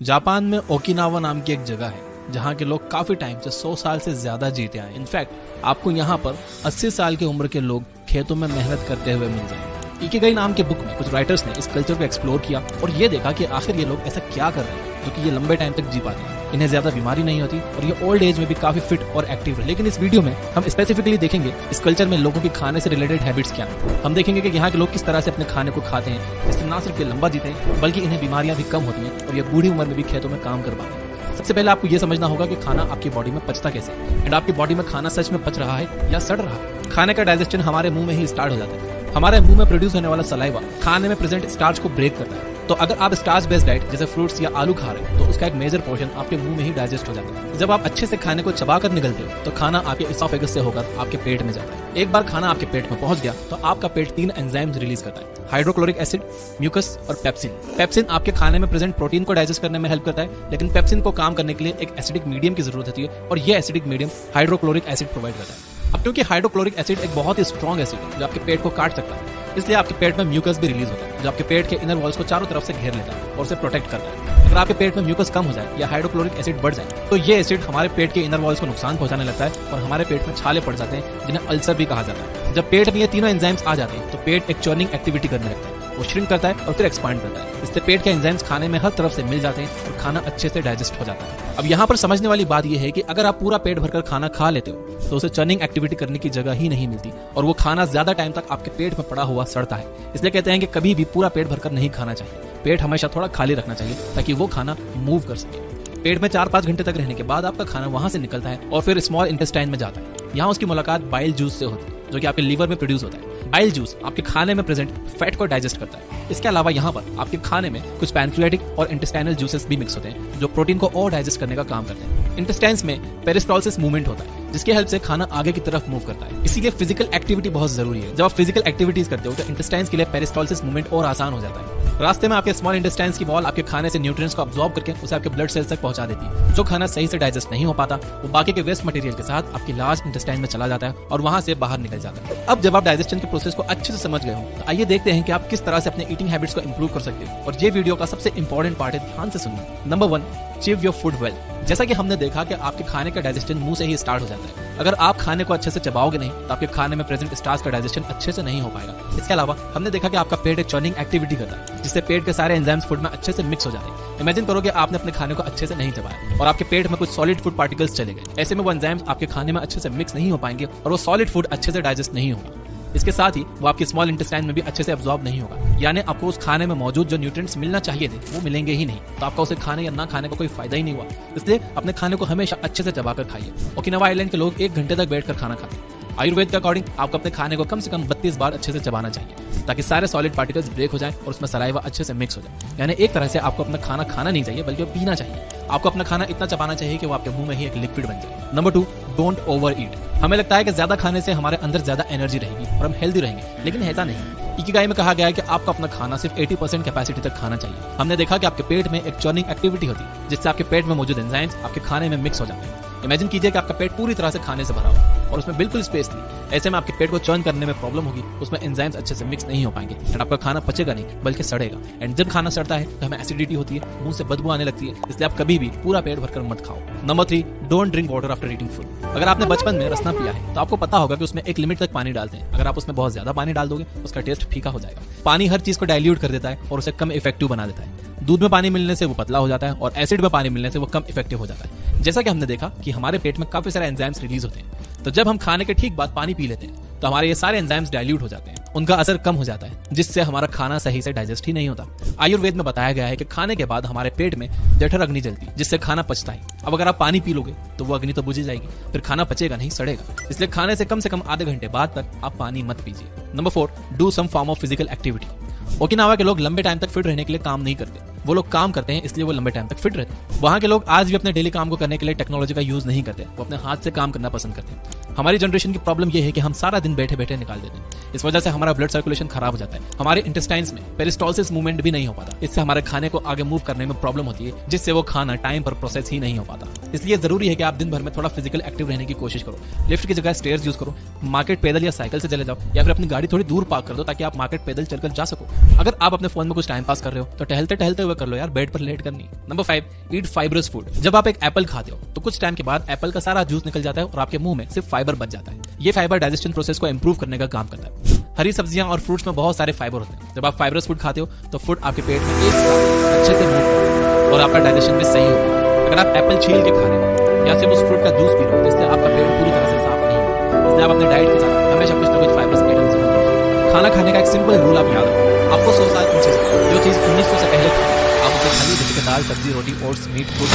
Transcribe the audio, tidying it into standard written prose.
Japan में Okinawa नाम की एक जगह है जहाँ के लोग काफी टाइम से 100 साल से ज्यादा जीते आए। इनफैक्ट आपको यहाँ पर 80 साल की उम्र के लोग खेतों में मेहनत करते हुए मिल जाएंगे। इकिगाई नाम के बुक में कुछ राइटर्स ने इस कल्चर को एक्सप्लोर किया और ये देखा कि आखिर ये लोग ऐसा क्या कर रहे हैं जो कि ये लंबे टाइम तक जी पाते हैं, इन्हें ज्यादा बीमारी नहीं होती और ये ओल्ड एज में भी काफी फिट और एक्टिव है। लेकिन इस वीडियो में हम स्पेसिफिकली देखेंगे इस कल्चर में लोगों की खाने से रिलेटेड हैबिट्स क्या हैं। हम देखेंगे कि यहाँ के लोग किस तरह से अपने खाने को खाते हैं, जिससे ना सिर्फ ये लंबा जीते हैं बल्कि इन्हें बीमारियां भी कम होती हैं और ये बूढ़ी उम्र में भी खेतों में काम कर पाते हैं। सबसे पहले आपको ये समझना होगा कि खाना आपकी बॉडी में पचता कैसे एंड आपकी बॉडी में खाना सच में पच रहा है या सड़ रहा है। खाने का डाइजेशन हमारे मुंह में ही स्टार्ट हो जाता है। हमारे मुंह में प्रोड्यूस होने वाला सलाइवा खाने में प्रेजेंट स्टार्च को ब्रेक करता है। तो अगर आप स्टार्च बेस्ड डाइट जैसे फ्रूट्स या आलू खा रहे हैं तो उसका एक मेजर पोर्शन आपके मुंह में ही डाइजेस्ट हो जाता है। जब आप अच्छे से खाने को चबाकर निगलते हो तो खाना आपके इसोफेगस से होकर आपके पेट में जाता है। एक बार खाना आपके पेट में पहुंच गया तो आपका पेट 3 एंजाइम्स रिलीज करता है, हाइड्रोक्लोरिक एसिड, म्यूकस और पेप्सिन। पेप्सिन आपके खाने में प्रेजेंट प्रोटीन को डाइजेस्ट करने में हेल्प करता है, लेकिन पेप्सिन को काम करने के लिए एक एसिडिक मीडियम की जरूरत होती है और ये acidic medium hydrochloric acid provide करता है। अब क्योंकि हाइड्रोक्लोरिक एसिड एक बहुत ही स्ट्रॉन्ग एसिड है जो आपके पेट को काट सकता है, इसलिए आपके पेट में म्यूकस भी रिलीज होता है जो आपके पेट के इनर वॉल्स को चारों तरफ से घेर लेता है और उसे प्रोटेक्ट करता है। अगर आपके पेट में म्यूकस कम हो जाए या हाइड्रोक्लोरिक एसिड बढ़ जाए तो ये एसिड हमारे पेट के इनर वॉल्स को नुकसान पहुंचाने लगता है और हमारे पेट में छाले पड़ जाते हैं जिन्हें अल्सर भी कहा जाता है। जब पेट में ये तीनों एंजाइम्स आ जाते हैं तो पेट एक चर्निंग एक्टिविटी करने लगता है, वो श्रिंक करता है और फिर एक्सपांड करता है। इससे पेट के एंजाइम्स खाने में हर तरफ से मिल जाते हैं और खाना अच्छे से डाइजेस्ट हो जाता है। अब यहाँ पर समझने वाली बात यह है कि अगर आप पूरा पेट भरकर खाना खा लेते हो तो उसे चर्निंग एक्टिविटी करने की जगह ही नहीं मिलती और वो खाना ज्यादा टाइम तक आपके पेट में पड़ा हुआ सड़ता है। इसलिए कहते हैं कि कभी भी पूरा पेट भरकर नहीं खाना चाहिए, पेट हमेशा थोड़ा खाली रखना चाहिए ताकि वो खाना मूव कर सके। पेट में 4-5 घंटे तक रहने के बाद आपका खाना वहां से निकलता है और फिर स्मॉल इंटेस्टाइन में जाता है। यहाँ उसकी मुलाकात बाइल जूस से होती है जो कि आपके लीवर में प्रोड्यूस होता है। बाइल जूस आपके खाने में प्रेजेंट फैट को डाइजेस्ट करता है। इसके अलावा यहाँ पर आपके खाने में कुछ पैनक्रियाटिक और इंटेस्टाइनल जूसेस भी मिक्स होते हैं जो प्रोटीन को और डाइजेस्ट करने का काम करते हैं। इंटेस्टाइन्स में पेरिस्टॉल्सिस मूवमेंट होता है जिसके हेल्प से खाना आगे की तरफ मूव करता है। इसीलिए फिजिकल एक्टिविटी बहुत जरूरी है। जब आप फिजिकल एक्टिविटीज करते हो तो इंटेस्टाइन्स के लिए पेरिस्टॉल्सिस मूवमेंट और आसान हो जाता है। रास्ते में आपके स्मॉल इंटेस्टाइन्स की वॉल आपके खाने से न्यूट्रिएंट्स को अब्सॉर्ब करके उसे आपके ब्लड सेल्स तक पहुंचा देती है। जो खाना सही से डाइजेस्ट नहीं हो पाता वो बाकी के वेस्ट मटेरियल के साथ आपकी लार्ज इंटेस्टाइन में चला जाता है और वहां से बाहर निकल जाता है। अब जब आप डाइजेशन के प्रोसेस को अच्छे से समझ गए हो तो आइए देखते हैं कि आप किस तरह से अपने ईटिंग हैबिट्स को इंप्रूव कर सकते हो। और ये वीडियो का सबसे इंपॉर्टेंट पार्ट है, ध्यान से सुनना। Number 1, chew your food well. जैसा कि हमने देखा कि आपके खाने का डाइजेशन मुंह से ही स्टार्ट हो जाता है। अगर आप खाने को अच्छे से चबाओगे नहीं तो आपके खाने में प्रेजेंट स्टार्च का डाइजेशन अच्छे से नहीं हो पाएगा। इसके अलावा हमने देखा कि आपका पेट एक चर्निंग एक्टिविटी करता है जिससे पेट के सारे एंजाइम्स फूड में अच्छे से मिक्स हो जाते हैं। इमेजिन करो कि आपने अपने खाने को अच्छे से नहीं चबाया और आपके पेट में कुछ सॉलिड फूड पार्टिकल्स चले गए। ऐसे में वो एंजाइम्स आपके खाने में अच्छे से मिक्स नहीं हो पाएंगे और वो सॉलिड फूड अच्छे से डाइजेस्ट नहीं होगा। इसके साथ ही वो आपकी स्मॉल इंटेस्टाइन में भी अच्छे से अब्सॉर्ब नहीं होगा, यानी आपको उस खाने में मौजूद जो न्यूट्रिएंट्स मिलना चाहिए थे वो मिलेंगे ही नहीं। तो आपका उसे खाने या ना खाने का कोई फायदा ही नहीं हुआ। इसलिए अपने खाने को हमेशा अच्छे से चबाकर खाइए। ओकिनावा आइलैंड के लोग 1 घंटे तक बैठकर खाना खाते हैं। आयुर्वेद के अकॉर्डिंग आपको अपने खाने को कम से कम 32 बार अच्छे से चबाना चाहिए ताकि सारे सॉलिड पार्टिकल्स ब्रेक हो जाएं और उसमें सलाइवा अच्छे से मिक्स हो जाए। यानी एक तरह से आपको अपना खाना खाना नहीं चाहिए बल्कि पीना चाहिए। आपको अपना खाना इतना चबाना चाहिए कि वो आपके मुंह में ही एक लिक्विड बन जाए। नंबर 2, डोंट ओवर ईट। हमें लगता है कि ज्यादा खाने से हमारे अंदर ज्यादा एनर्जी रहेगी और हम हेल्दी रहेंगे, लेकिन ऐसा नहीं। इकिगाई में कहा गया है कि आपको अपना खाना सिर्फ 80% कैपेसिटी तक खाना चाहिए। हमने देखा कि आपके पेट में एक चर्निंग एक्टिविटी होती है जिससे आपके पेट में मौजूद एंजाइम्स आपके खाने में मिक्स हो जाते हैं। इमेजिन कीजिए कि आपका पेट पूरी तरह से खाने से भरा हो और उसमें बिल्कुल स्पेस नहीं। ऐसे में आपके पेट को चर्न करने में प्रॉब्लम होगी, उसमें एंजाइम्स अच्छे से मिक्स नहीं हो पाएंगे एंड आपका खाना पचेगा नहीं बल्कि सड़ेगा। एंड जब खाना सड़ता है तो हमें एसिडिटी होती है, मुंह से बदबू आने लगती है। इसलिए आप कभी भी पूरा पेट भरकर मत खाओ। Number 3, don't drink water after eating food. अगर आपने बचपन में रसना पिया है तो आपको पता होगा कि उसमें एक लिमिट तक पानी डालते हैं। अगर आप उसमें बहुत ज्यादा पानी डाल दोगे उसका टेस्ट फीका हो जाएगा। पानी हर चीज को डाइल्यूट कर देता है और उसे कम इफेक्टिव बना देता है। दूध में पानी मिलने से वो पतला हो जाता है और एसिड में पानी मिलने से वो कम इफेक्टिव हो जाता है। जैसा कि हमने देखा कि हमारे पेट में काफी सारे एंजाइम्स रिलीज होते हैं, तो जब हम खाने के ठीक बाद पानी पी लेते हैं तो हमारे ये सारे एंजाइम्स डाइल्यूट हो जाते हैं, उनका असर कम हो जाता है जिससे हमारा खाना सही से डाइजेस्ट ही नहीं होता। आयुर्वेद में बताया गया है कि खाने के बाद हमारे पेट में जठर अग्नि जलती है जिससे खाना पचता है। अब अगर आप पानी पी लोगे तो वो अग्नि तो बुझ जाएगी, फिर खाना पचेगा नहीं, सड़ेगा। इसलिए खाने से कम आधे घंटे बाद तक आप पानी मत पीजिए। Number 4, do some form of physical activity. Okinawa के लोग लंबे टाइम तक फिट रहने के लिए काम नहीं करते, वो लोग काम करते हैं इसलिए वो लंबे टाइम तक फिट रहते हैं। वहाँ के लोग आज भी अपने डेली काम को करने के लिए टेक्नोलॉजी का यूज नहीं करते, वो अपने हाथ से काम करना पसंद करते हैं। हमारी जनरेशन की प्रॉब्लम यह है कि हम सारा दिन बैठे बैठे निकाल देते हैं। इस वजह से हमारा ब्लड सर्कुलेशन खराब हो जाता है, हमारे इंटेस्टाइन्स में पेरिस्टोलिसिस मूवमेंट भी नहीं हो पाता। इससे हमारे खाने को आगे मूव करने में प्रॉब्लम होती है, जिससे वो खाना टाइम पर प्रोसेस ही नहीं हो पाता। इसलिए जरूरी है कि आप दिन भर में थोड़ा फिजिकल एक्टिव रहने की कोशिश करो। लिफ्ट की जगह स्टेयर्स यूज करो, मार्केट पैदल या साइकिल से चले जाओ, या फिर अपनी गाड़ी थोड़ी दूर पार्क कर दो ताकि आप मार्केट पैदल चलकर जा सको। अगर आप अपने फोन में कुछ टाइम पास कर रहे हो तो टहलते टहलते हुए कर लो यार, बेड पर लेट करनी। नंबर 5, ईट फाइबरस फूड। जब आप एक एप्पल खाते हो तो कुछ टाइम के बाद एप्पल का सारा जूस निकल जाता है और आपके मुंह में सिर्फ फाइबर बच जाता है। ये फाइबर डाइजेशन प्रोसेस को इंप्रूव करने का काम करता है। हरी सब्जियां और फ्रूट्स में बहुत सारे फाइबर होते हैं। जब आप फाइबरस फूड खाते हो तो फूड आपके पेट में एक साथ अच्छे से मूव और आपका डाइजेशन भी सही होगा। अगर आप एप्पल छील के खा रहे हो या सिर्फ उस फ्रूट का जूस पी रहे हो जिससे आपका पेट पूरी तरह से साफ नहीं हो, इसलिए आप अपने डाइट के साथ हमेशा कुछ ना कुछ फाइबर्स आइटम्स जरूर रखें। खाना खाने का एक सिंपल रूल आप याद रखो, आपको 100 साल पीछे जो चीज 1900 से पहले थी आप उसे खाली, जैसे दाल, सब्जी, रोटी, ओट्स, मीट, फ्रूट